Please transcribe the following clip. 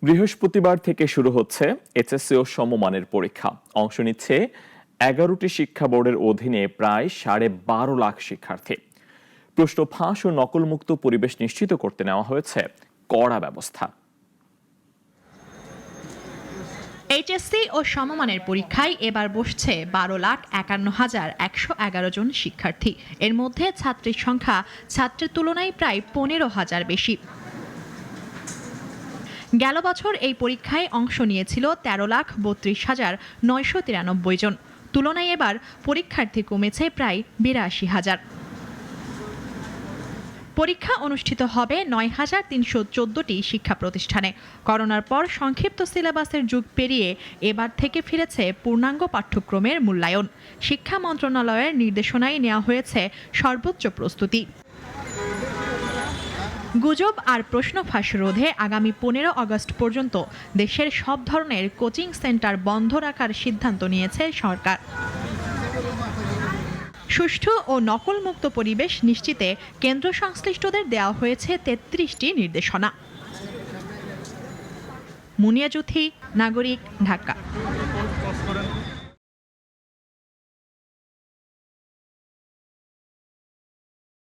বৃহস্পতিবার থেকে শুরু হচ্ছে এইচএসসি ও সমমানের পরীক্ষা। অংশ নিচ্ছে 11টি শিক্ষা বোর্ডের অধীনে প্রায় 12.5 লাখ শিক্ষার্থী। প্রশ্ন ফাঁস ও নকলমুক্ত পরিবেশ নিশ্চিত করতে নেওয়া হয়েছে কড়া ব্যবস্থা। এইচএসসি ও সমমানের পরীক্ষায় এবার বসছে 12,51,111 জন শিক্ষার্থী। এর মধ্যে ছাত্রীর সংখ্যা ছাত্রের তুলনায় প্রায় 15,000 বেশি। গেল বছর এই পরীক্ষায় অংশ নিয়েছিল 13,32,993 জন। তুলনায় এবার পরীক্ষার্থী কমেছে প্রায় 82,000। পরীক্ষা অনুষ্ঠিত হবে 9,314টি শিক্ষা প্রতিষ্ঠানে। করোনার পর সংক্ষিপ্ত সিলেবাসের যুগ পেরিয়ে এবার থেকে ফিরেছে পূর্ণাঙ্গ পাঠ্যক্রমের মূল্যায়ন। শিক্ষা মন্ত্রণালয়ের নির্দেশনায় নেওয়া হয়েছে সর্বোচ্চ প্রস্তুতি। গুজব আর প্রশ্ন ফাঁস রোধে আগামী 15 আগস্ট পর্যন্ত দেশের সব ধরনের কোচিং সেন্টার বন্ধ রাখার সিদ্ধান্ত নিয়েছে সরকার। সুষ্ঠু ও নকলমুক্ত পরিবেশ নিশ্চিতে কেন্দ্র সংশ্লিষ্টদের দেওয়া হয়েছে 33টি নির্দেশনা। মুনিয়া জুথি, নাগরিক, ঢাকা।